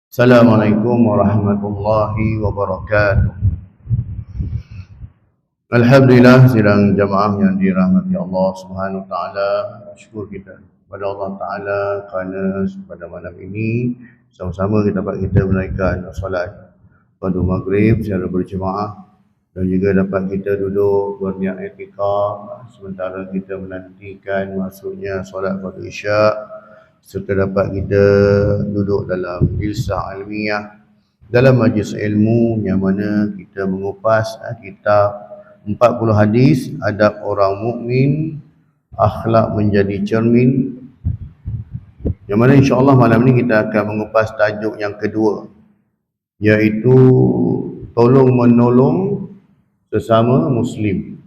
Assalamualaikum warahmatullahi wabarakatuh. Alhamdulillah, sidang jamaah yang dirahmati Allah Subhanahu wa taala. Syukur kita kepada Allah taala kerana pada malam ini sama-sama kita menunaikan solat pada maghrib secara berjemaah dan juga dapat kita duduk berniat i'tikaf sementara kita menantikan masuknya solat pada isyak, serta dapat kita duduk dalam jilsah ilmiah dalam majlis ilmu yang mana kita mengupas kitab 40 hadis adab orang mukmin, akhlak menjadi cermin, yang mana insya-Allah malam ini kita akan mengupas tajuk yang kedua, iaitu tolong menolong sesama muslim.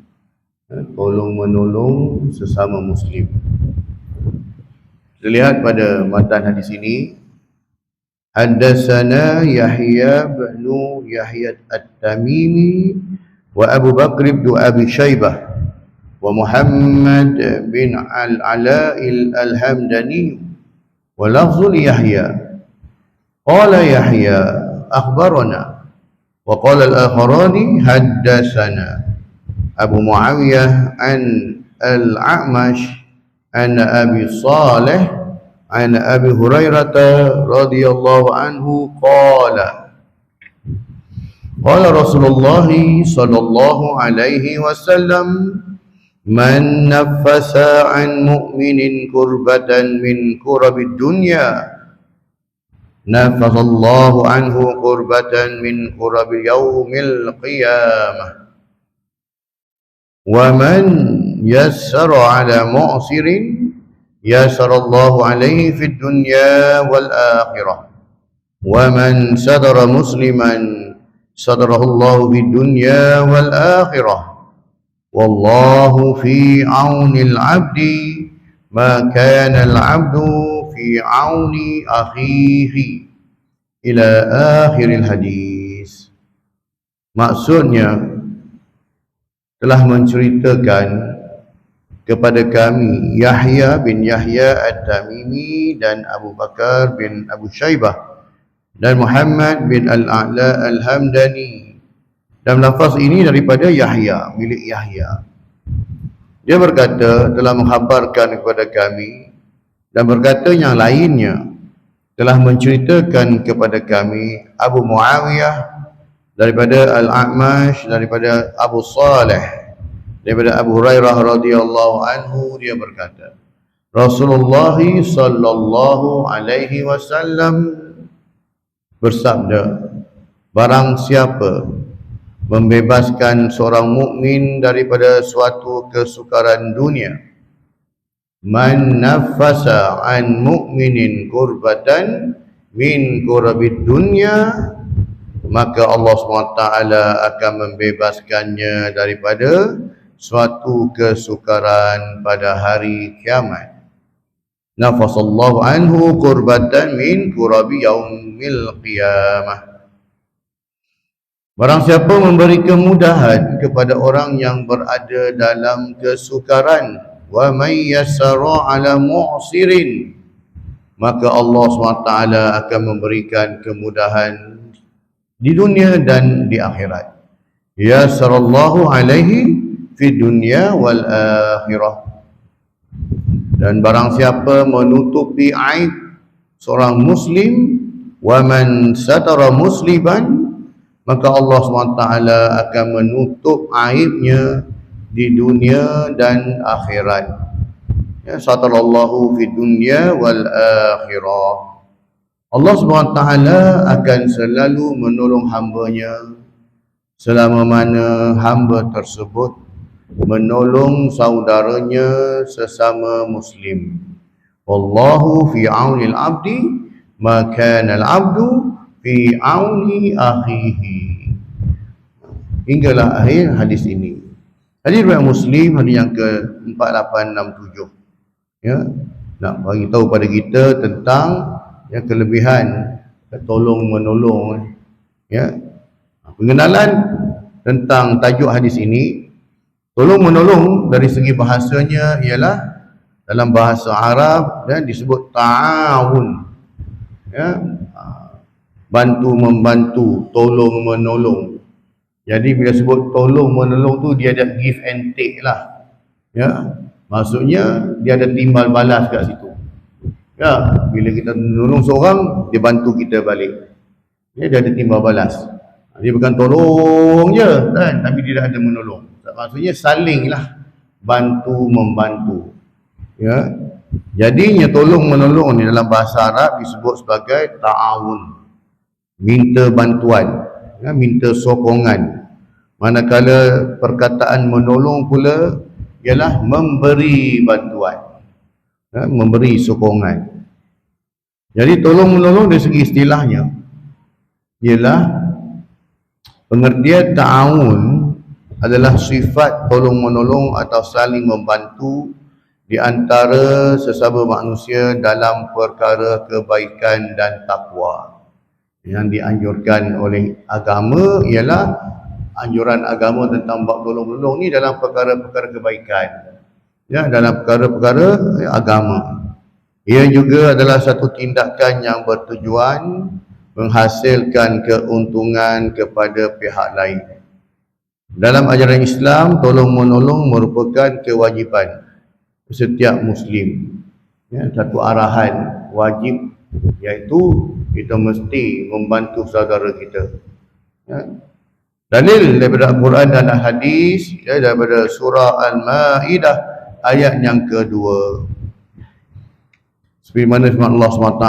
Tolong menolong sesama muslim. Kita lihat pada matan hadis ini, Haddatsana Yahya bin Yahya At-Tamimi wa Abu Bakr bin Abi Shaybah wa Muhammad bin Al-Ala Al-Hamdani wa lafzul Yahya. Qala Yahya akhbarana wa qala al-akharani haddatsana Abu Muawiyah an Al-A'mash an Abi Salih an Abi Hurairah radhiyallahu anhu qala qala Rasulullah sallallahu alaihi wasallam man naffasa an mu'minin kurbatan min kurabid dunya nafasallahu anhu kurbatan min kurabi yaumil qiyamah wa man yassara ala mu'sirin yassarallahu alaihi fid dunya wal akhirah wa man sadara musliman sadarahullahu fid dunya wal akhirah wallahu fi aunil abdi ma kana al abdu fi auni akhihi ila akhiril hadis. Maksudnya telah menceritakan kepada kami Yahya bin Yahya At-Tamimi dan Abu Bakar bin Abu Shaybah dan Muhammad bin Al-A'la Al-Hamdani. Dan lafaz ini daripada Yahya, milik Yahya. Dia berkata telah menghabarkan kepada kami, dan berkata yang lainnya telah menceritakan kepada kami Abu Muawiyah daripada Al-A'mash daripada Abu Salih daripada Abu Hurairah radhiyallahu anhu. Dia berkata Rasulullah sallallahu alaihi wasallam bersabda, barang siapa membebaskan seorang mukmin daripada suatu kesukaran dunia, man nafasa an mu'minin kurbatan min kurabid dunya, maka Allah SWT akan membebaskannya daripada suatu kesukaran pada hari kiamat. Nafasallahu anhu kurbatan min kurabi yaumil qiyamah. Barang siapa memberi kemudahan kepada orang yang berada dalam kesukaran, wa may yassara ala mu'sirin, maka Allah SWT akan memberikan kemudahan di dunia dan di akhirat. Yassarallahu alaihi fi dunya wal akhirah. Dan barang siapa menutupi aib seorang muslim, wa man satara musliman, maka Allah SWT akan menutup aibnya di dunia dan akhirat. Ya, satarallahu fi dunya wal akhirah. Allah SWT akan selalu menolong hambanya selama mana hamba tersebut menolong saudaranya sesama muslim. Wallahu fi aunil abdi ma kana al abdu fi auni akhihi. Hinggalah akhir hadis ini. Hadis riwayat Muslim, hadis yang ke-4867. Ya, nak bagi tahu pada kita tentang ya kelebihan tolong menolong. Ya, pengenalan tentang tajuk hadis ini. Tolong menolong dari segi bahasanya ialah dalam bahasa Arab dan disebut ta'awun. Ya, bantu membantu, tolong menolong. Jadi bila sebut tolong menolong tu dia ada give and take lah. Ya, maksudnya dia ada timbal balas kat situ. Ya, bila kita menolong seorang, dia bantu kita balik. Ya, dia ada timbal balas. Dia bukan tolong je kan, tapi dia ada menolong. Maksudnya saling lah, bantu membantu. Ya, jadinya tolong menolong ni dalam bahasa Arab disebut sebagai ta'awun, minta bantuan, ya, minta sokongan. Manakala perkataan menolong pula ialah memberi bantuan, ya, memberi sokongan. Jadi tolong menolong dari segi istilahnya ialah pengertian ta'awun adalah sifat tolong menolong atau saling membantu di antara sesama manusia dalam perkara kebaikan dan takwa. Yang dianjurkan oleh agama ialah anjuran agama tentang bab tolong-menolong ni dalam perkara-perkara kebaikan, ya, dalam perkara-perkara agama. Ia juga adalah satu tindakan yang bertujuan menghasilkan keuntungan kepada pihak lain. Dalam ajaran Islam, tolong-menolong merupakan kewajipan setiap Muslim, ya, satu arahan wajib, iaitu kita mesti membantu saudara kita. Ya. Dalil daripada Al-Quran dan Hadis, ya, daripada surah Al-Ma'idah ayat yang kedua. Seperti mana firman Allah SWT,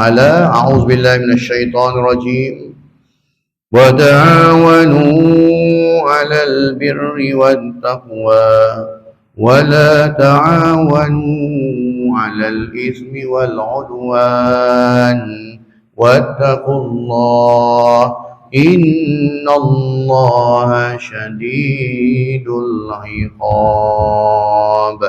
A'udzubillahi minasyaitonirrajim. Wa ta'awanu 'alal birri wat taqwa wa la ta'awanu 'alal itsmi wal 'udwan wattaqullaha innallaha syadidul 'iqab.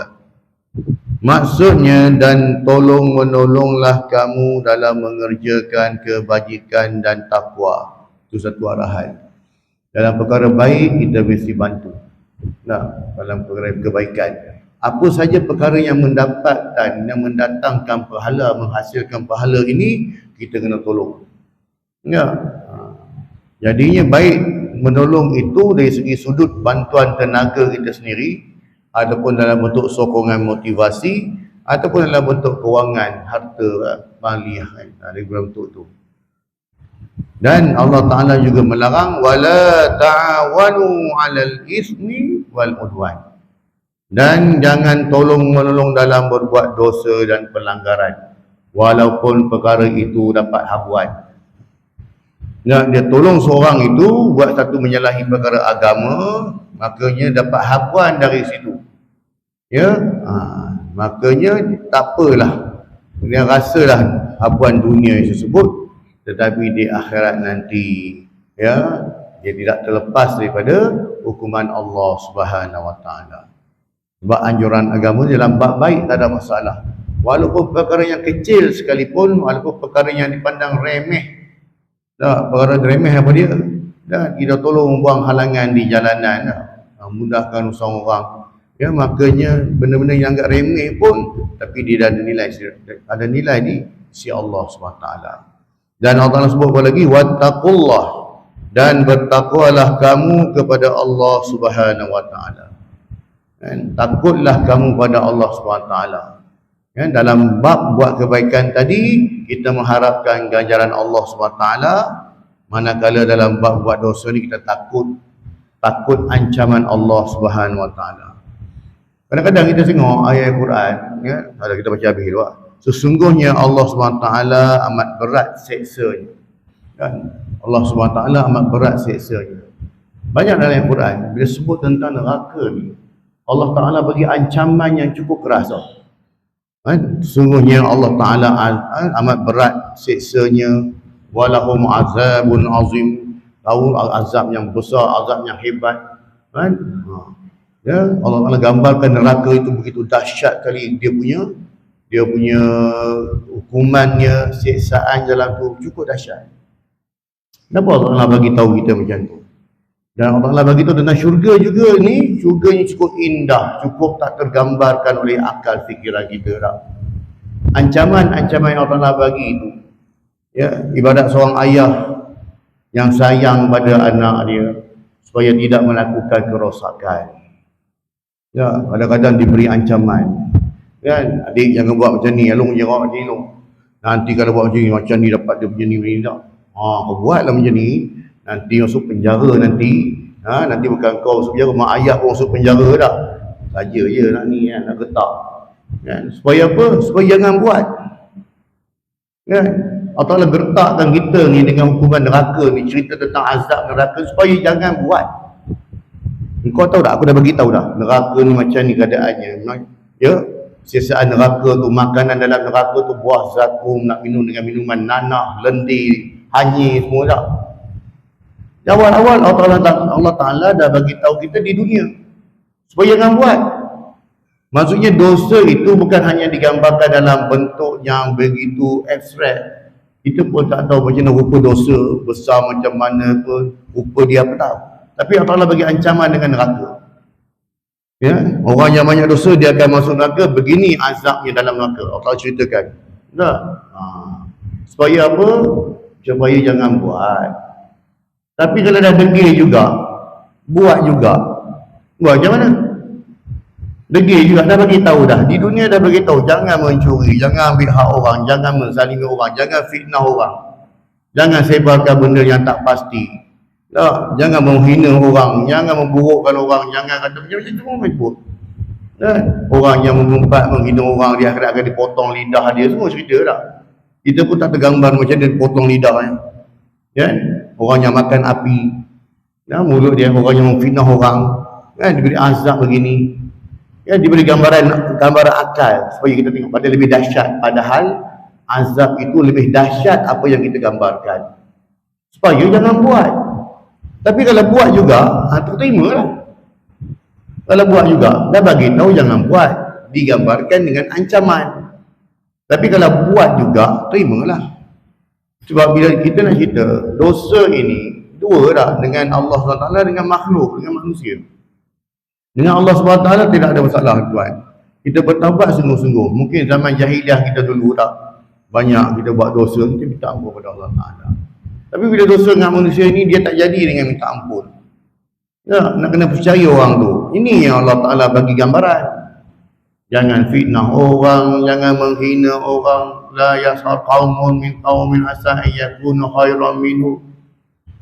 Maksudnya, dan tolong menolonglah kamu dalam mengerjakan kebajikan dan takwa. Itu satu arahan. Dalam perkara baik kita mesti bantu. Nah, dalam perkara kebaikan, apa saja perkara yang mendapatkan, yang mendatangkan pahala, menghasilkan pahala ini, kita kena tolong. Ya. Jadinya baik menolong itu dari segi sudut bantuan tenaga kita sendiri, ataupun dalam bentuk sokongan motivasi, ataupun dalam bentuk kewangan, harta, maliyah, ada bentuk tu. Dan Allah Ta'ala juga melarang wala ta'awanu 'alal ismi wal 'udwan. Dan jangan tolong menolong dalam berbuat dosa dan pelanggaran, walaupun perkara itu dapat habuan. Nah, dia tolong seorang itu buat satu menyalahi perkara agama, makanya dapat habuan dari situ. Ya, makanya tak apalah, dia rasalah habuan dunia tersebut, tetapi di akhirat nanti, ya, dia tidak terlepas daripada hukuman Allah Subhanahu Wa Taala. Sebab anjuran agama dalam bab baik tak ada masalah, walaupun perkara yang kecil sekalipun, walaupun perkara yang dipandang remeh. Tak, perkara remeh apa dia? Dan kita tolong buang halangan di jalanan, mudahkan usaha orang. Ya, makanya benda-benda yang agak remeh pun, tapi dia ada nilai di sisi Allah SWT. Dan Allah Ta'ala sebut apa lagi? Wattaqullah, dan bertakwalah kamu kepada Allah Subhanahu Wa Taala. Dan takutlah kamu pada Allah Subhanahu Wa Taala. Ya, dalam bab buat kebaikan tadi, kita mengharapkan ganjaran Allah SWT. Manakala dalam bab buat dosa ni kita takut ancaman Allah Subhanahu Wa Taala. Kadang-kadang kita tengok ayat Quran, ya, ada kita baca habis dulu. Sesungguhnya Allah SWT amat berat seksanya. Kan? Allah SWT amat berat seksanya. Banyak dalam ayat Quran bila sebut tentang neraka ni, Allah Ta'ala bagi ancaman yang cukup keras. Sesungguhnya Allah Ta'ala amat berat seksanya, walahum azabun azim, tahu azab yang besar, azab yang hebat. Ya, Allah Ta'ala gambarkan neraka itu begitu dahsyat kali dia punya hukumannya, siksaan dalam tu cukup dahsyat. Kenapa Allah Ta'ala bagi tahu kita macam tu? Dan Allah Ta'ala bagi tahu tentang syurga juga ni, syurganya cukup indah, cukup tak tergambarkan oleh akal fikiran kita dah. Ancaman yang Allah Ta'ala bagi itu, ya, ibadat seorang ayah yang sayang pada anak dia supaya tidak melakukan kerosakan. Ya, kadang-kadang diberi ancaman. Kan, adik jangan buat macam ni, Alung jangan macam ni, Alung. Nanti kalau buat macam ni dapat dia macam ni tak. Kau buatlah macam ni, nanti masuk penjara nanti. Nanti bukan kau masuk penjara, mak ayah pun masuk penjara dah. Saja je nak ni kan, nak getak. Kan? Supaya apa? Supaya jangan buat. Kan? Allah Ta'ala gertakkan kita ni dengan hukuman neraka ni, cerita tentang azab neraka supaya jangan buat. Kau tahu tak, aku dah bagi tahu dah, neraka ni macam ni keadaannya. Ya, siasaan neraka tu, makanan dalam neraka tu buah zakum, nak minum dengan minuman nanah, lendir, hanyir semua tak. Awal-awal Allah Ta'ala dah bagi tahu kita di dunia supaya jangan buat. Maksudnya dosa itu bukan hanya digambarkan dalam bentuk yang begitu abstrak. Kita pun tak tahu macam mana rupa dosa besar macam mana pun, rupa dia apa tahu. Tapi Allah Ta'ala bagi ancaman dengan neraka. Ya, orang yang banyak dosa dia akan masuk neraka, begini azabnya dalam neraka. Allah Ta'ala ceritakan. Tak? Supaya apa? Supaya jangan buat. Tapi kalau dah degil juga, buat juga. Buat macam mana? Degil juga, dah bagi tahu dah. Di dunia dah bagi tahu, jangan mencuri, jangan ambil hak orang, jangan menzalimi orang, jangan fitnah orang. Jangan sebarkan benda yang tak pasti. Tak, jangan menghina orang, jangan memburukkan orang, jangan kata macam-macam semua menyebut. Orang yang mengumpat, menghina orang, dia akan dipotong lidah dia, semua cerita dah. Kita pun tak tergambar macam dia dipotong lidahnya. Kan? Orang yang makan api, mulut dia, orang yang memfitnah orang, kan, diberi azab begini. Ya, diberi gambaran akal supaya kita tengok pada lebih dahsyat, padahal azab itu lebih dahsyat apa yang kita gambarkan. Supaya jangan buat. Tapi kalau buat juga, terimalah. Kalau buat juga, dah bagi tahu jangan buat, digambarkan dengan ancaman. Tapi kalau buat juga, terimalah. Sebab bila kita nak cerita dosa ini dua dah, dengan Allah SWT, dengan makhluk, dengan manusia. Dengan Allah SWT tidak ada masalah tuan. Kita bertaubat sungguh-sungguh. Mungkin zaman jahiliah kita dulu tak banyak kita buat dosa, kita minta ampun kepada Allah Ta'ala. Tapi bila dosa dengan manusia ini, dia tak jadi dengan minta ampun. Ya, nak kena percaya orang tu. Ini yang Allah Ta'ala bagi gambaran. Jangan fitnah orang, jangan menghina orang. La yasar qaumun min qaumin asa ayyakunu khairan minhu.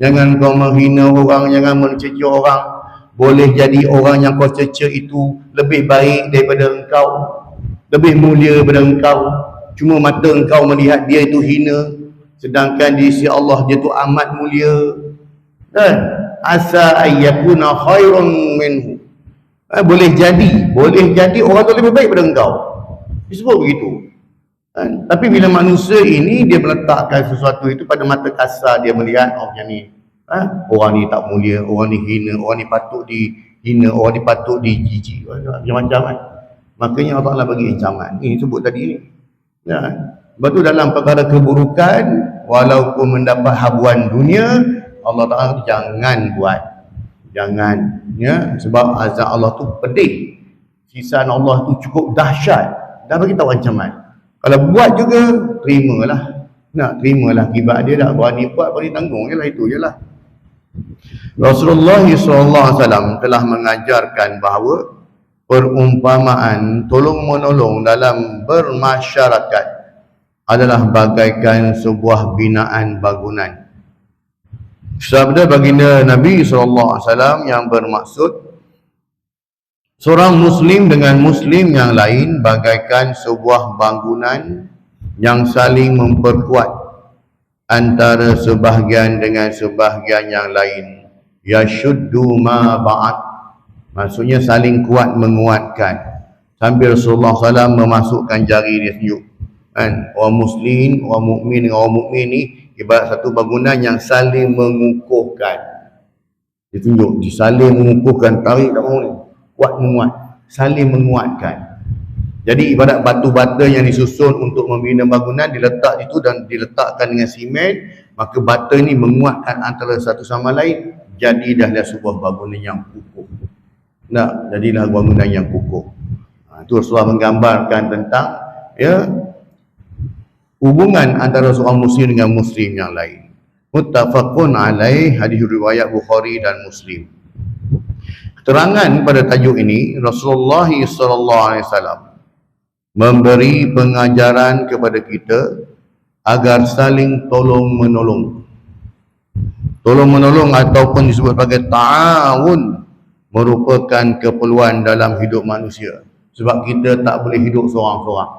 Jangan kau menghina orang, jangan mencela orang. Boleh jadi orang yang kau cerca itu lebih baik daripada engkau, lebih mulia daripada engkau. Cuma mata engkau melihat dia itu hina, sedangkan di sisi Allah dia itu amat mulia. Dan asa ayyakuna khairan minhu. Boleh jadi orang tu lebih baik daripada engkau. Disebut begitu. Tapi bila manusia ini dia meletakkan sesuatu itu pada mata kasar, dia melihat macam ni. Orang ni tak mulia, orang ni hina, orang ni patut dihina, orang ni patut dijijik, macam-macam kan. Makanya Allah Ta'ala bagi ancaman. Ini sebut tadi ni. Ya. Sebab tu dalam perkara keburukan, walaupun mendapat habuan dunia, Allah Ta'ala jangan buat. Jangan. Ya. Sebab azab Allah tu pedih. Sisaan Allah tu cukup dahsyat. Dah bagi tahu ancaman. Kalau buat juga, terimalah. Terimalah akibat dia dah. Berani buat, berani tanggung je lah, itu je lah. Rasulullah SAW telah mengajarkan bahawa perumpamaan tolong-menolong dalam bermasyarakat adalah bagaikan sebuah binaan bangunan. Sabda baginda Nabi SAW yang bermaksud seorang Muslim dengan Muslim yang lain bagaikan sebuah bangunan yang saling memperkuat antara sebahagian dengan sebahagian yang lain. Yashuddu ma ba'at, maksudnya saling kuat menguatkan. Sambil Rasulullah SAW memasukkan jari dia tunjuk. Kan? Orang Muslim, orang mukmin dengan orang mukmin ni ibarat satu bangunan yang saling mengukuhkan. Dia tunjuk, saling mengukuhkan, tarik tak mahu ni, kuat menguat, saling menguatkan. Jadi ibarat batu bata yang disusun untuk membina bangunan diletak itu dan diletakkan dengan simen, maka bata ni menguatkan antara satu sama lain, jadilah sebuah bangunan yang kukuh. Jadilah bangunan yang kukuh. Itu Rasulullah menggambarkan tentang hubungan antara seorang Muslim dengan Muslim yang lain. Muttafaqun alaih, hadis riwayat Bukhari dan Muslim. Keterangan pada tajuk ini, Rasulullah SAW memberi pengajaran kepada kita agar saling tolong menolong. Tolong menolong ataupun disebut sebagai ta'awun merupakan keperluan dalam hidup manusia. Sebab kita tak boleh hidup seorang-seorang.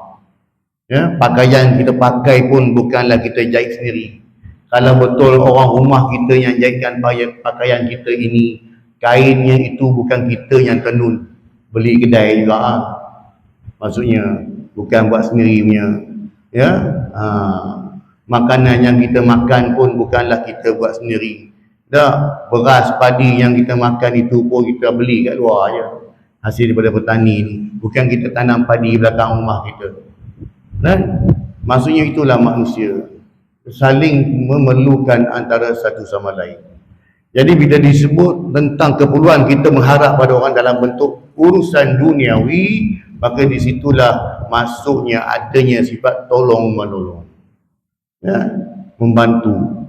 Ya, pakaian kita pakai pun bukanlah kita jahit sendiri. Kalau betul orang rumah kita yang jahitkan pakaian kita ini, kainnya itu bukan kita yang tenun, beli kedai juga. Maksudnya bukan buat sendiri punya. Ya, makanan yang kita makan pun bukanlah kita buat sendiri. Dah, beras padi yang kita makan itu pun kita beli kat luar je, hasil daripada petani ni. Bukan kita tanam padi belakang rumah kita. Dan maksudnya itulah manusia, saling memerlukan antara satu sama lain. Jadi bila disebut tentang keperluan kita mengharap pada orang dalam bentuk urusan duniawi, maka disitulah masuknya adanya sifat tolong menolong. Ya, membantu.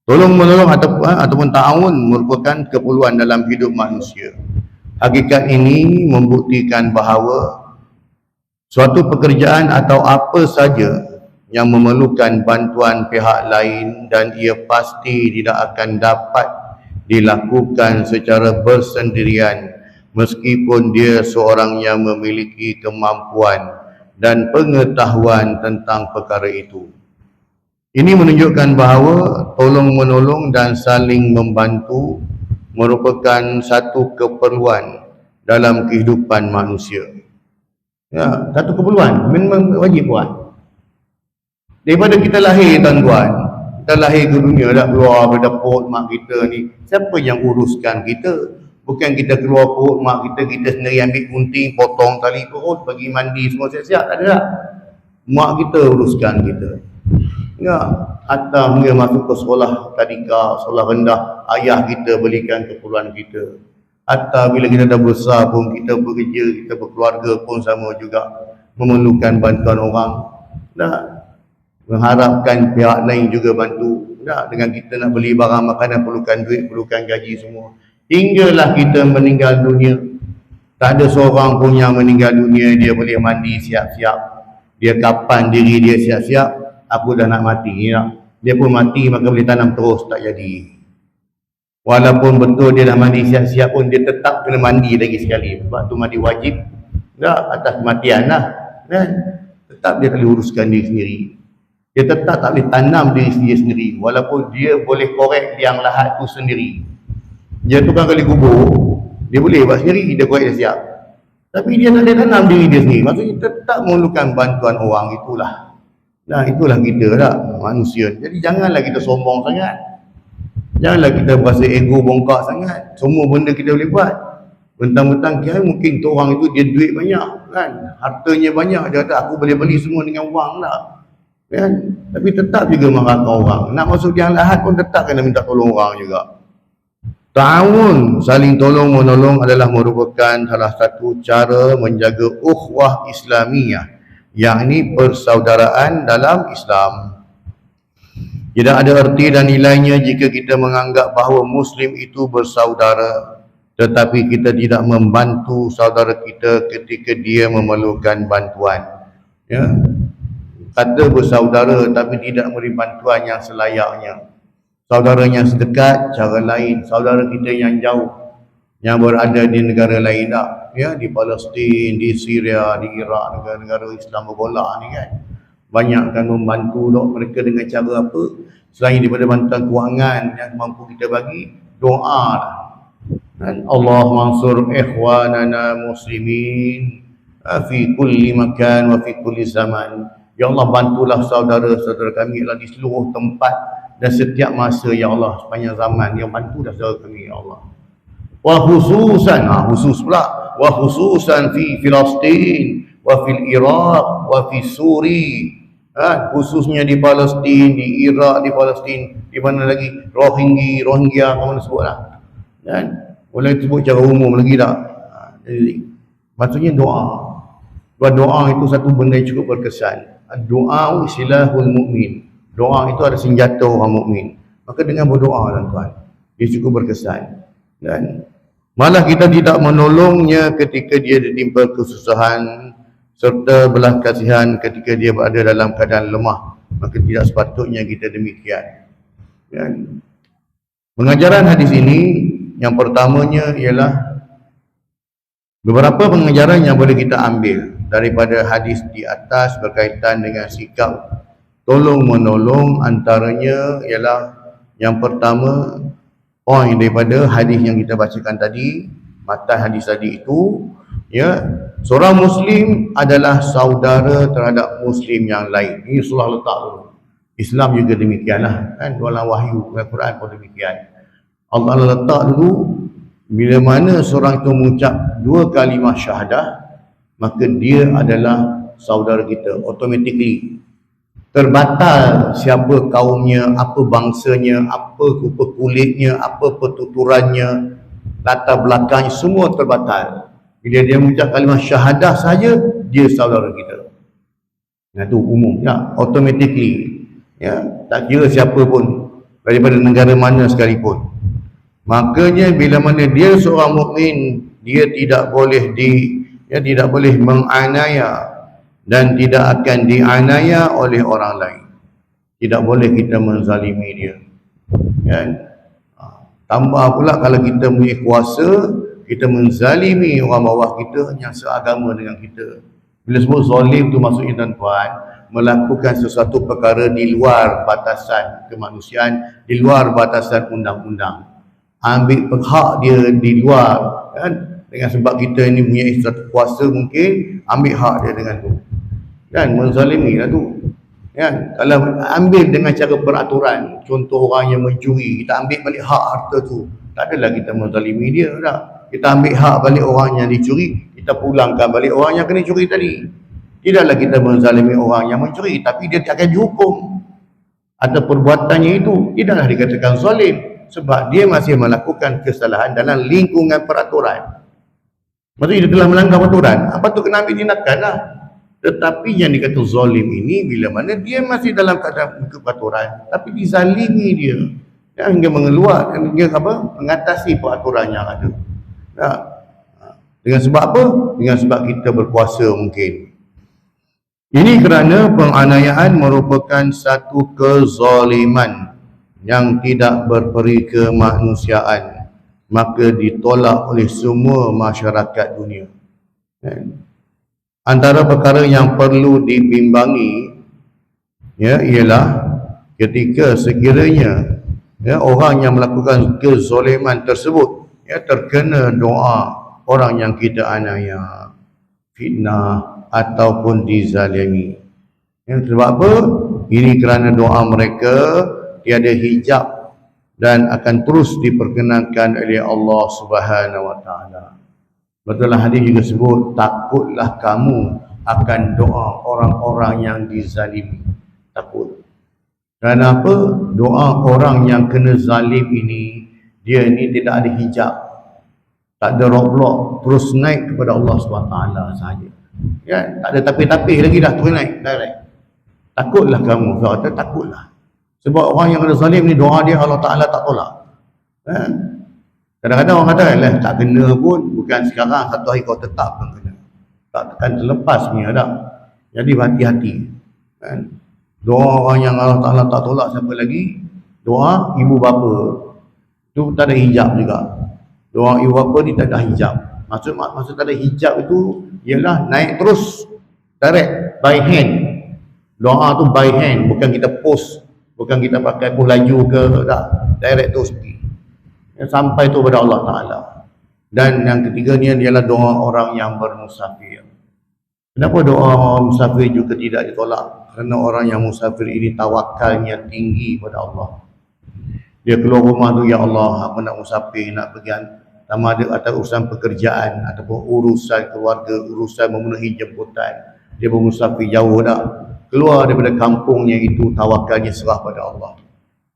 Tolong menolong ataupun ta'awun merupakan keperluan dalam hidup manusia. Hakikat ini membuktikan bahawa suatu pekerjaan atau apa saja yang memerlukan bantuan pihak lain dan ia pasti tidak akan dapat dilakukan secara bersendirian meskipun dia seorang yang memiliki kemampuan dan pengetahuan tentang perkara itu. Ini menunjukkan bahawa tolong menolong dan saling membantu merupakan satu keperluan dalam kehidupan manusia. Ya, satu keperluan, memang wajib buat. Daripada kita lahir, tuan-tuan, kita lahir ke dunia, dah keluar daripada perut mak kita ni, siapa yang uruskan kita? Bukan kita keluar perut mak kita, kita sendiri ambil gunting, potong tali perut, pergi mandi semua siap-siap, tak ada tak? Mak kita uruskan kita. Ya, hatta hingga masuk ke sekolah tadika, sekolah rendah, ayah kita belikan keperluan kita. Hatta bila kita dah besar pun, kita bekerja, kita berkeluarga pun sama juga memerlukan bantuan orang. Dah, mengharapkan pihak lain juga bantu. Dah, dengan kita nak beli barang makanan perlukan duit, perlukan gaji semua. Hinggalah kita meninggal dunia, tak ada seorang pun yang meninggal dunia dia boleh mandi siap-siap, dia kapan diri dia siap-siap, aku dah nak mati ya. Dia pun mati maka boleh tanam terus, tak jadi. Walaupun betul dia dah mandi siap-siap pun dia tetap kena mandi lagi sekali. Sebab tu mandi wajib dah atas kematian lah kan? Tetap dia boleh uruskan diri sendiri. Dia tetap tak boleh tanam diri dia sendiri. Walaupun dia boleh korek liang lahat tu sendiri. Dia tukang kali kubur, dia boleh buat sendiri, dia korek dia siap. Tapi dia tak boleh tanam diri dia sendiri. Maksudnya tetap memerlukan bantuan orang. Itulah. Nah, itulah kita lah, manusia. Jadi janganlah kita sombong sangat. Janganlah kita berasa ego bongkak sangat. Semua benda kita boleh buat. Bentang-bentang kira mungkin tu orang itu dia duit banyak kan, hartanya banyak, dia kata aku boleh beli semua dengan wang lah kan. Tapi tetap juga marahkan orang. Nak masuk yang lahat pun tetap kena minta tolong orang juga. Ta'awun, saling tolong menolong adalah merupakan salah satu cara menjaga ukhuwah Islamiyah, yakni persaudaraan dalam Islam. Tidak ada erti dan nilainya jika kita menganggap bahawa Muslim itu bersaudara, tetapi kita tidak membantu saudara kita ketika dia memerlukan bantuan. Ya, kata bersaudara tapi tidak memberi bantuan yang selayaknya. Saudara yang sedekat cara lain, saudara kita yang jauh, yang berada di negara lain tak, ya, di Palestin, di Syria, di Iraq, negara-negara Islam bergolak ni kan, banyak kan membantu dok mereka dengan cara apa, selain daripada bantuan kewangan yang mampu kita bagi, doa lah. Dan Allah mansur ikhwanana muslimin fi kulli makan wa fi kulli zaman. Ya Allah, bantulah saudara-saudara kami di seluruh tempat dan setiap masa ya Allah, sepanjang zaman yang bantu dah saudara kami ya Allah. Wa khususan, khusus pula, wa khususan fi Filastin wa fil Iraq wa fi Suri. Khususnya di Palestin, di Iraq, di Palestin, di mana lagi, Rohingya, mana sebutlah. Dan boleh sebut cara umum lagi tak? Jadi maksudnya doa. Doa itu satu benda yang cukup berkesan. Doa silahul mu'min. Doa itu ada senjata orang mukmin. Maka dengan berdoa tuan-tuan, dia cukup berkesan. Dan malah kita tidak menolongnya ketika dia ditimpa kesusahan serta belas kasihan ketika dia berada dalam keadaan lemah. Maka tidak sepatutnya kita demikian. Dan pengajaran hadis ini yang pertamanya ialah beberapa pengajaran yang boleh kita ambil daripada hadis di atas berkaitan dengan sikap tolong menolong. Antaranya ialah yang pertama, poin daripada hadis yang kita bacakan tadi, matan hadis tadi itu, ya, seorang muslim adalah saudara terhadap muslim yang lain. Ini surah letak dulu. Islam juga demikianlah, kan, dalam wahyu Al-Quran pun demikian. Allah letak dulu, bila mana seorang itu mengucap 2 kalimah syahadah, maka dia adalah saudara kita automatically. Terbatal siapa kaumnya, apa bangsanya, apa rupa kulitnya, apa pertuturannya, latar belakangnya, semua terbatal. Bila dia mengucap kalimah syahadah saja, dia saudara kita. Nah, itu umum, ya, automatically, ya, tak kira siapa pun daripada negara mana sekalipun. Makanya bila mana dia seorang mukmin, dia tidak boleh tidak boleh menganiaya dan tidak akan dianiaya oleh orang lain. Tidak boleh kita menzalimi dia. Kan? Tambah pula kalau kita punya kuasa, kita menzalimi orang bawah kita yang seagama dengan kita. Bila sebut zalim tu maksudnya tuan-tuan, melakukan sesuatu perkara di luar batasan kemanusiaan, di luar batasan undang-undang. Ambil hak dia di luar, kan? Dengan sebab kita ini punya satu kuasa, mungkin ambil hak dia dengan tu. Kan, menzalimi lah tu. Kan, kalau ambil dengan cara peraturan, contoh orang yang mencuri, kita ambil balik hak harta tu, tak adalah kita menzalimi dia dah. Kita ambil hak balik orang yang dicuri, kita pulangkan balik orang yang kena curi tadi. Tidaklah kita menzalimi orang yang mencuri, tapi dia akan dihukum atas perbuatannya itu. Tidaklah dikatakan zalim, sebab dia masih melakukan kesalahan dalam lingkungan peraturan. Maksudnya dia telah melanggar peraturan, apa tu kena ambil tindakan lah. Tetapi yang dikata zalim ini bila mana dia masih dalam keadaan mengikut peraturan, tapi dizalimi dia, ya, hingga mengeluar, hingga apa, mengatasi peraturan yang ada. Ya. Dengan sebab apa? Dengan sebab kita berkuasa mungkin. Ini kerana penganiayaan merupakan satu kezaliman yang tidak berperi kemanusiaan, maka ditolak oleh semua masyarakat dunia. Antara perkara yang perlu dibimbangi, ya, ialah ketika sekiranya, ya, orang yang melakukan kezaliman tersebut, ya, terkena doa orang yang kita aniaya, fitnah ataupun dizalimi. Yang sebab apa? Ini kerana doa mereka tiada hijab dan akan terus diperkenankan oleh Allah Subhanahu wa taala. Betul hadis juga sebut, takutlah kamu akan doa orang-orang yang dizalimi. Takut. Kerana apa? Doa orang yang kena zalim ini, dia ni tidak ada hijab, tak ada roadblock, terus naik kepada Allah SWT sahaja. Ya, tak ada tapis-tapis lagi, dah terus naik direct. Takutlah kamu, kata takutlah. Sebab orang yang kena zalim ni, doa dia Allah Ta'ala tak tolak. Ya. Kadang-kadang orang kata, tak kena pun, bukan sekarang, satu hari kau tetap kan kena. Tak akan terlepas punya dah. Jadi berhati-hati. Kan? Doa orang yang Allah Ta'ala tak tolak siapa lagi? Doa ibu bapa. Itu tak ada hijab juga. Doa ibu bapa ni tak ada hijab. Maksud tak ada hijab itu ialah naik terus direct by hand. Doa tu by hand, bukan kita post, bukan kita pakai pun laju ke, tak. Direct terus pergi. Sampai tu kepada Allah Ta'ala. Dan yang ketiga ni adalah doa orang yang bermusafir. Kenapa doa orang musafir juga tidak ditolak? Kerana orang yang musafir ini tawakalnya tinggi pada Allah. Dia keluar rumah tu, ya Allah, aku nak musafir, nak pergi sama ada atas urusan pekerjaan ataupun urusan keluarga, urusan memenuhi jemputan. Dia bermusafir jauh dah, keluar daripada kampungnya itu, tawakalnya serah pada Allah.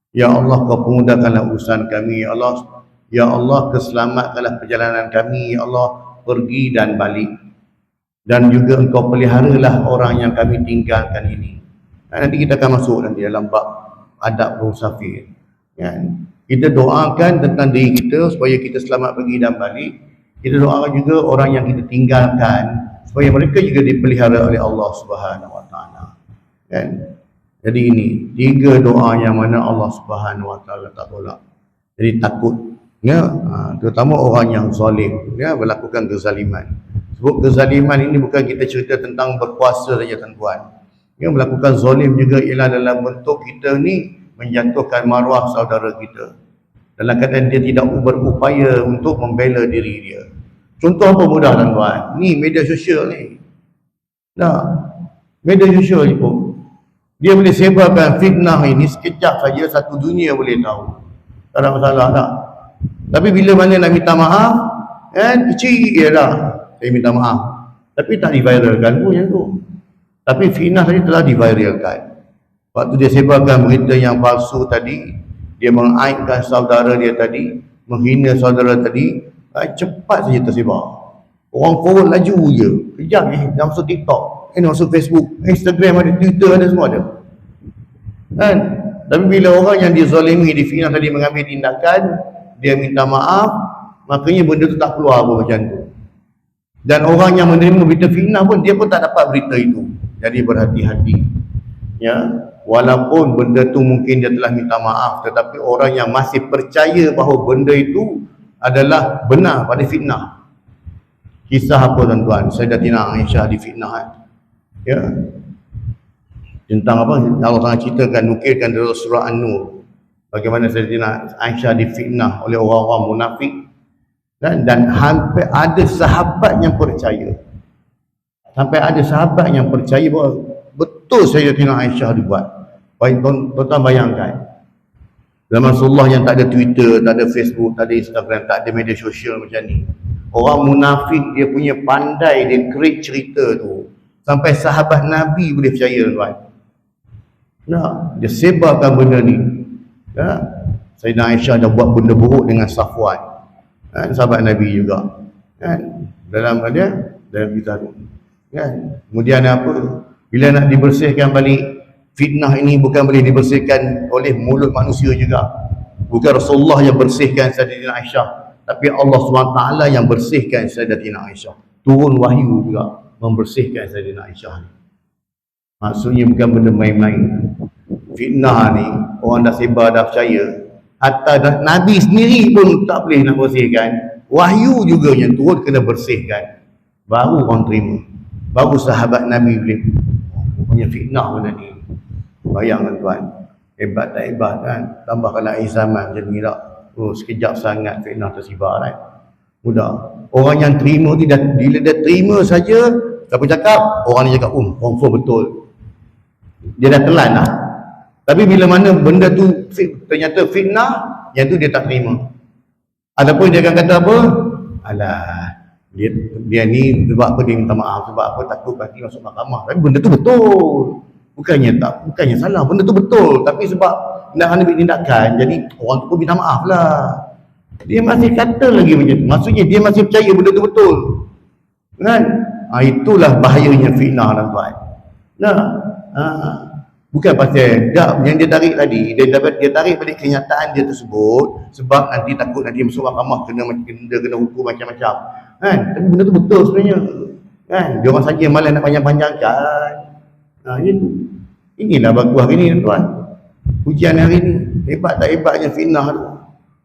Ya Allah, kau pemudahkanlah urusan kami, ya Allah. Ya Allah, keselamatkanlah perjalanan kami, ya Allah, pergi dan balik. Dan juga engkau peliharalah orang yang kami tinggalkan ini. Nanti kita akan masuk nanti dalam bab adab musafir. Kan? Kita doakan tentang diri kita supaya kita selamat pergi dan balik. Kita doakan juga orang yang kita tinggalkan supaya mereka juga dipelihara oleh Allah Subhanahu Wa Taala. Kan? Jadi ini 3 doa yang mana Allah Subhanahu Wa Taala tak tolak. Jadi takut, ya, terutama orang yang zalim, ya, melakukan kezaliman. Sebab kezaliman ini bukan kita cerita tentang berkuasa saja tuan-tuan. Yang melakukan zalim juga ialah dalam bentuk kita ni menjatuhkan maruah saudara kita. Dalam keadaan dia tidak berupaya untuk membela diri dia. Contoh apa mudah tuan-tuan? Ni media sosial ni. Nah, media sosial ni pun dia boleh sebarkan fitnah ini sekejap saja satu dunia boleh tahu. Tak ada masalah tak? Tapi bila mana nak minta maaf, kan, kecil je dah. Saya minta maaf. Tapi tak diviralkan pun yang tu. Tapi fitnah tadi telah diviralkan. Waktu dia sebarkan berita yang palsu tadi, dia mengaibkan saudara dia tadi, menghina saudara tadi, cepat saja tersebar. Orang forward laju je. Kejap ni, dah masuk TikTok, masuk Facebook, Instagram ada, Twitter ada, semua ada. Kan? Tapi bila orang yang dizalimi, difitnah tadi mengambil tindakan, dia minta maaf, makanya benda tu tak keluar apa macam tu. Dan orang yang menerima berita fitnah pun, dia pun tak dapat berita itu. Jadi berhati-hati. Ya, walaupun benda tu mungkin dia telah minta maaf, tetapi orang yang masih percaya bahawa benda itu adalah benar pada fitnah. Kisah apa tuan-tuan? Sayyidatina Aisyah difitnah. Ya. Tentang apa? Allah Taala ceritakan, nukilkan dalam surah An-Nur. Bagaimana Sayyidatina Aisyah difitnah oleh orang-orang munafik. Dan hampir ada sahabat yang percaya. Sampai ada sahabat yang percaya bahawa betul Sayyidatina Aisyah dibuat. Baik tuan-tuan bayangkan. Zaman Rasulullah yang tak ada Twitter, tak ada Facebook, tak ada Instagram, tak ada media sosial macam ni. Orang munafik dia punya pandai, dia create cerita tu. Sampai sahabat Nabi boleh percaya tuan. Nah, dia sebarkan benda ni. Ya. Sayyidatina Aisyah dah buat benda buruk dengan Safwan. Kan, sahabat Nabi juga. Kan, dalam kisah tu. Kan, kemudian apa? Bila nak dibersihkan balik, fitnah ini bukan boleh dibersihkan oleh mulut manusia juga. Bukan Rasulullah yang bersihkan Sayyidatina Aisyah, tapi Allah SWT yang bersihkan Sayyidatina Aisyah. Turun wahyu juga membersihkan Sayyidatina Aisyah. Maksudnya bukan benda main-main. Fitnah ni orang dah sebar, dah percaya. Hatta Nabi sendiri pun tak boleh nak bersihkan. Wahyu juga yang turun kena bersihkan. Baru orang terima. Baru sahabat Nabi boleh. Punya fitnah benda ni. Bayangkan tuan. Hebat tak hebat kan? Tambah kalau akhir zaman macam ni tak. Oh, sekejap sangat fitnah tersebar kan? Mudah. Orang yang terima tu, bila dia terima saja, siapa cakap? Orang ni cakap, confirm betul. Dia dah telan lah. Tapi bila mana benda tu ternyata fitnah, yang tu dia tak terima. Adapun dia akan kata apa? Alah, dia ni sebab apa dia minta maaf, sebab apa takut nanti masuk mahkamah. Tapi benda tu betul. Bukannya salah, benda tu betul. Tapi sebab nak ambil tindakan, jadi orang tu pun minta maaf lah. Dia masih kata lagi macam tu. Maksudnya dia masih percaya benda tu betul. Kan? Itulah bahayanya fitnah tuan-tuan. Bukan pasal yang dia tarik tadi, dia tarik balik kenyataan dia tersebut sebab nanti takut nanti masuk mahkamah kena hukum macam-macam. Kan? Tapi benda tu betul sebenarnya. Kan? Dia orang saja malah nak panjang-panjangkan. Itu. Inilah bagus hari ni tuan. Ujian hari ni. Hebat tak hebatnya fitnah tu.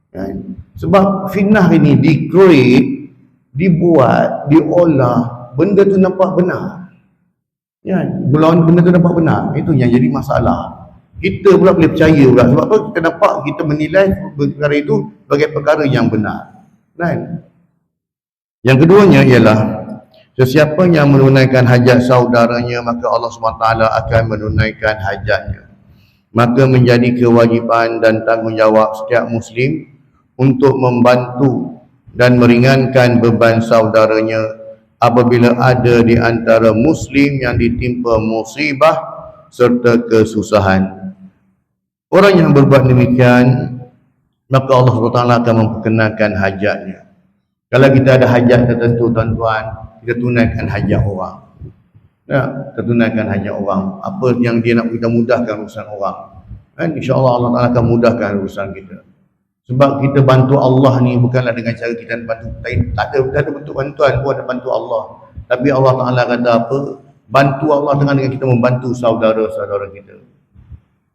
Kan? Sebab fitnah ini di-create, dibuat, diolah, benda tu nampak benar. Ya, benda tu nampak benar. Itu yang jadi masalah. Kita pula boleh percaya pula. Sebab apa? Kita nampak, kita menilai perkara itu sebagai perkara yang benar. Kan? Yang keduanya ialah, sesiapa yang menunaikan hajat saudaranya, maka Allah SWT akan menunaikan hajatnya. Maka menjadi kewajipan dan tanggungjawab setiap Muslim untuk membantu dan meringankan beban saudaranya apabila ada di antara Muslim yang ditimpa musibah serta kesusahan. Orang yang berbuat demikian, maka Allah SWT akan memperkenalkan hajatnya. Kalau kita ada hajat tertentu tuan-tuan, kita tunaikan hajat orang. Kita tunaikan hajat orang. Apa yang dia nak kita mudahkan urusan orang. Kan insya-Allah Allah Taala akan mudahkan urusan kita. Sebab kita bantu Allah ni bukanlah dengan cara kita bantu, tak ada bentuk bantuan pun, ada bantu Allah. Tapi Allah Taala kata apa? Bantu Allah dengan kita membantu saudara-saudara kita.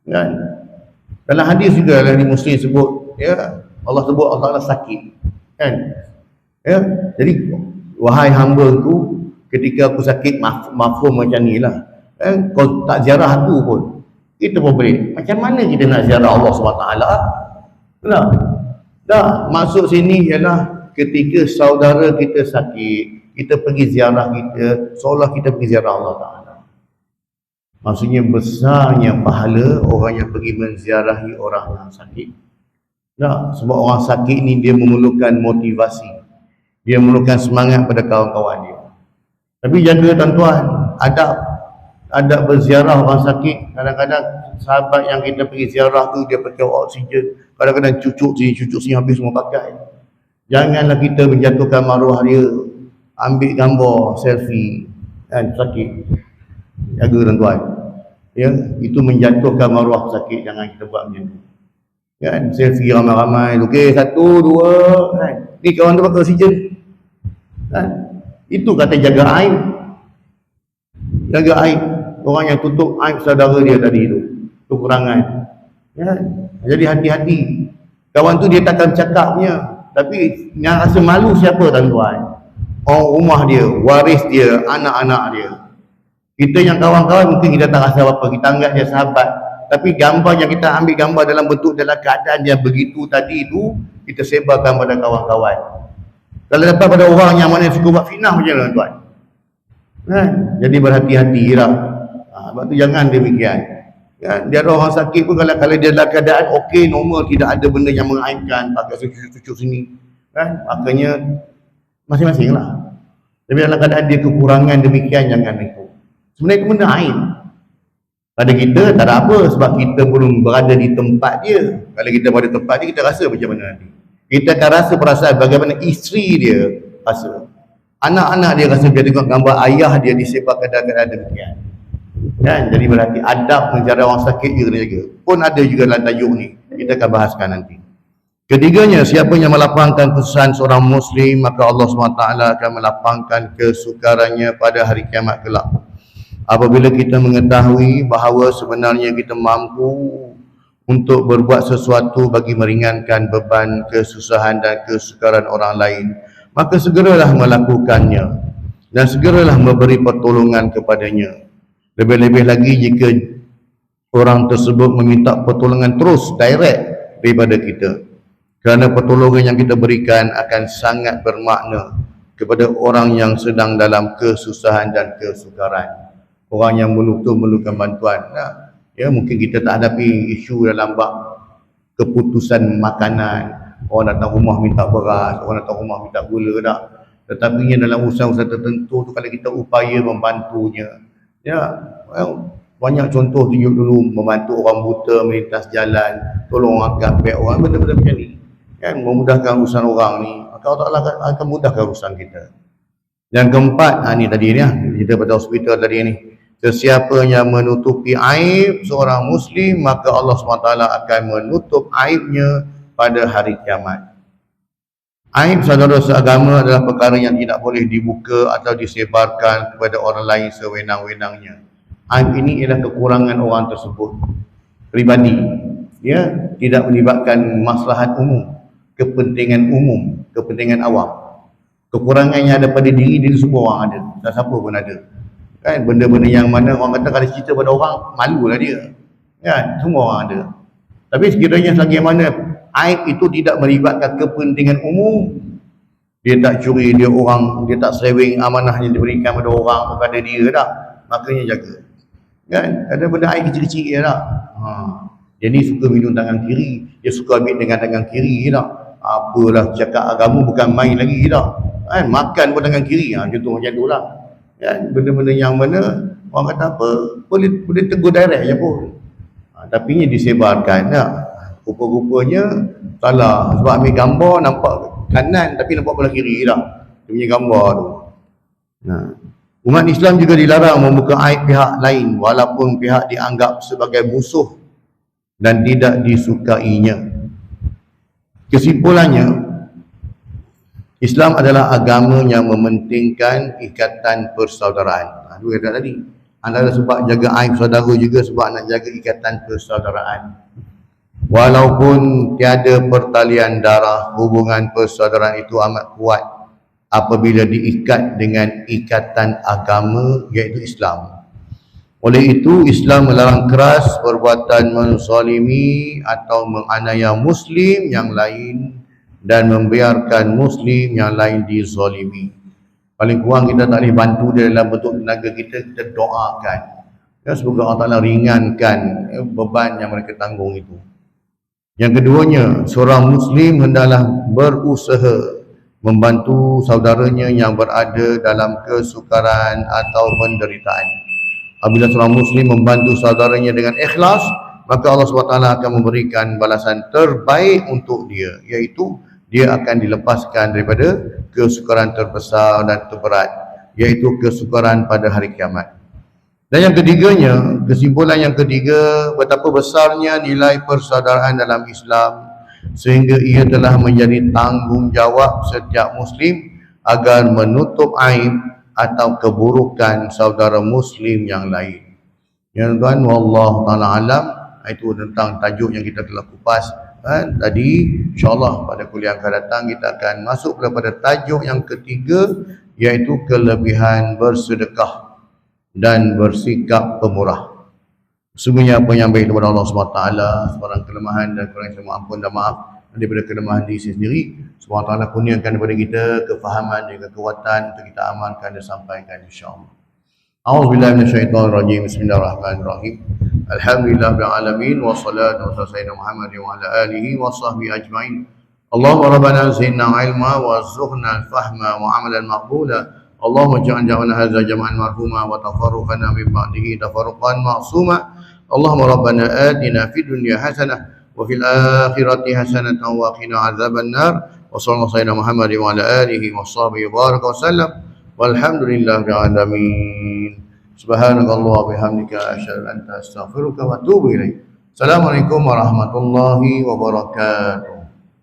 Kan? Dalam hadis juga di Muslim sebut, ya, Allah sebut Allah Taala sakit. Kan? Ya, jadi wahai hamba-Ku, ketika aku sakit, mafhum macam nilah. Kan? Kau tak ziarah aku pun, kita pun boleh. Macam mana kita nak ziarah Allah SWT? Dah, maksud sini ialah ketika saudara kita sakit, kita pergi ziarah kita, seolah kita pergi ziarah Allah Ta'ala. Maksudnya besarnya pahala orang yang pergi menziarahi orang yang sakit. Dah, sebab orang sakit ni dia memerlukan motivasi, dia memerlukan semangat pada kawan-kawan dia. Tapi jaga tuan-tuan, adab berziarah orang sakit. Kadang-kadang sahabat yang kita pergi ziarah tu dia pakai oksigen, kadang-kadang cucuk sini habis semua pakai. Janganlah kita menjatuhkan maruah dia, ambil gambar selfie kan sakit. Jaga tuan-tuan, ya, itu menjatuhkan maruah sakit. Jangan kita buat macam tu kan. Selfie ramai-ramai, okey, 1, 2 kan, ni kawan tu pakai oksigen kan. Itu kata jaga aib. Jaga aib orang yang tutup aib saudara dia tadi tu, kekurangan ya. Jadi hati-hati. Kawan tu dia takkan cakapnya, tapi yang rasa malu siapa tuan-tuan? Orang rumah dia, waris dia, anak-anak dia. Kita yang kawan-kawan mungkin kita tak rasa apa-apa, kita anggap dia sahabat. Tapi gambar yang kita ambil gambar dalam bentuk dalam keadaan dia begitu tadi tu, kita sebarkan pada kawan-kawan. Kalau dapat pada orang yang mana suka buat fitnah macam mana tuan? Kan? Jadi berhati-hatilah. Sebab tu jangan demikian. Kan? Dia ada orang sakit pun kalau dia dalam keadaan okey, normal, tidak ada benda yang mengaibkan, pakai cucuk sini. Kan? Makanya masing-masing lah. Tapi dalam keadaan dia kekurangan demikian, jangan ikut. Sebenarnya itu benda aib. Pada kita tak ada apa, sebab kita belum berada di tempat dia. Kalau kita berada di tempat dia, kita rasa macam mana nanti. Kita akan rasa perasaan bagaimana isteri dia rasa. Anak-anak dia rasa dia tengok gambar ayah dia disebarkan dalam keadaan demikian. Kan? Jadi berarti adab menjaga orang sakit juga kena jaga. Pun ada juga dalam tajuk ni, kita akan bahaskan nanti. Ketiganya, siapa yang melapangkan kesusahan seorang Muslim, maka Allah SWT akan melapangkan kesukarannya pada hari kiamat kelak. Apabila kita mengetahui bahawa sebenarnya kita mampu untuk berbuat sesuatu bagi meringankan beban, kesusahan dan kesukaran orang lain, maka segeralah melakukannya dan segeralah memberi pertolongan kepadanya. Lebih-lebih lagi jika orang tersebut meminta pertolongan terus direct daripada kita, kerana pertolongan yang kita berikan akan sangat bermakna kepada orang yang sedang dalam kesusahan dan kesukaran, orang yang memerlukan bantuan. Ya, mungkin kita tak hadapi isu dalam bab keputusan makanan, orang datang rumah minta beras, orang datang rumah minta gula tak. Tetapi dalam usaha-usaha tertentu tu, kalau kita upaya membantunya, ya, banyak contoh tunjuk dulu, membantu orang buta melintas jalan, tolong angkat beg orang, benda-benda macam ni kan, memudahkan urusan orang ni, maka Allah Ta'ala akan mudahkan urusan kita. Yang keempat, ni tadi ni kita pada hospital tadi ni, sesiapa yang menutupi aib seorang Muslim, maka Allah SWT akan menutup aibnya pada hari kiamat. Aib saudara seagama adalah perkara yang tidak boleh dibuka atau disebarkan kepada orang lain sewenang-wenangnya. Aib ini ialah kekurangan orang tersebut pribadi, ya, tidak melibatkan maslahat umum, kepentingan umum, kepentingan awam. Kekurangannya ada pada diri semua orang ada, tak siapa pun ada. Kan, benda-benda yang mana orang kata kalau cerita pada orang, malulah dia. Kan, semua orang ada. Tapi sekiranya selagi mana aib itu tidak melibatkan kepentingan umum, dia tak curi, dia tak seleweng amanah yang diberikan pada orang kepada dia tak, makanya jaga. Kan, ada benda aib kecil-kecil dia tak. Dia ni suka minum tangan kiri, dia suka ambil dengan tangan kiri tak. Apalah, cakap agama bukan main lagi tak. Kan, makan pun tangan kiri, contoh macam tu lah. Kan, benda-benda yang mana orang kata apa, boleh tegur direct je pun. Tapi ni disebarkan tak. Rupa-rupanya salah, sebab ambil gambar nampak kanan tapi nampak belah kiri tak, dia punya gambar tu. Umat Islam juga dilarang membuka aib pihak lain walaupun pihak dianggap sebagai musuh dan tidak disukainya. Kesimpulannya, Islam adalah agama yang mementingkan ikatan persaudaraan. Itu kata tadi. Antara sebab jaga aib saudara juga sebab nak jaga ikatan persaudaraan. Walaupun tiada pertalian darah, hubungan persaudaraan itu amat kuat apabila diikat dengan ikatan agama iaitu Islam. Oleh itu, Islam melarang keras perbuatan menzalimi atau menganiaya Muslim yang lain dan membiarkan Muslim yang lain dizalimi. Paling kurang kita tak boleh bantu dia dalam bentuk tenaga kita doakan. Ya, semoga Allah Ta'ala ringankan beban yang mereka tanggung itu. Yang keduanya, seorang Muslim hendaklah berusaha membantu saudaranya yang berada dalam kesukaran atau penderitaan. Apabila seorang Muslim membantu saudaranya dengan ikhlas, maka Allah SWT akan memberikan balasan terbaik untuk dia, iaitu dia akan dilepaskan daripada kesukaran terbesar dan terberat, iaitu kesukaran pada hari kiamat. Dan yang ketiganya, kesimpulan yang ketiga, betapa besarnya nilai persaudaraan dalam Islam sehingga ia telah menjadi tanggungjawab setiap Muslim agar menutup aib atau keburukan saudara Muslim yang lain. Ya tuan, wallahu ta'ala alam. Itu tentang tajuk yang kita telah kupas tadi. InsyaAllah pada kuliah yang akan datang kita akan masuk kepada tajuk yang ketiga, iaitu kelebihan bersedekah dan bersikap pemurah. Sesungguhnya apa yang baik daripada Allah SWT, sebarang kelemahan dan kurang saya ampun dan maaf daripada kelemahan diri sendiri. SWT kurniakan kepada kita kefahaman dan kekuatan untuk kita amalkan dan sampaikan insyaAllah. A'udzubillahi minasyaitonirrajim. Bismillahirrahmanirrahim. Alhamdulillahirabbil alamin wassalatu wassalamu ala Muhammad wa ala alihi wa sahbihi ajmain. Allahumma rabbana zidna ilma warzuqna al-fahma wa amalan maqbula. Allahumma ja'al jam'ana hadza jam'an marhuma wa tafarruqana min ba'dihi tafarruqan ma'suma. Allahumma rabbana atina fid dunya hasanah wa fil akhirati hasanatan wa qina adzaban nar. Wa sallallahu alaihi Muhammad wa ala alihi wa sahbihi baraka wa sallam. Walhamdulillahil alamin. Subhanakallah bihamdika asyhadu an la ilaha illa anta astaghfiruka wa atubu ilaik. Assalamualaikum warahmatullahi wabarakatuh.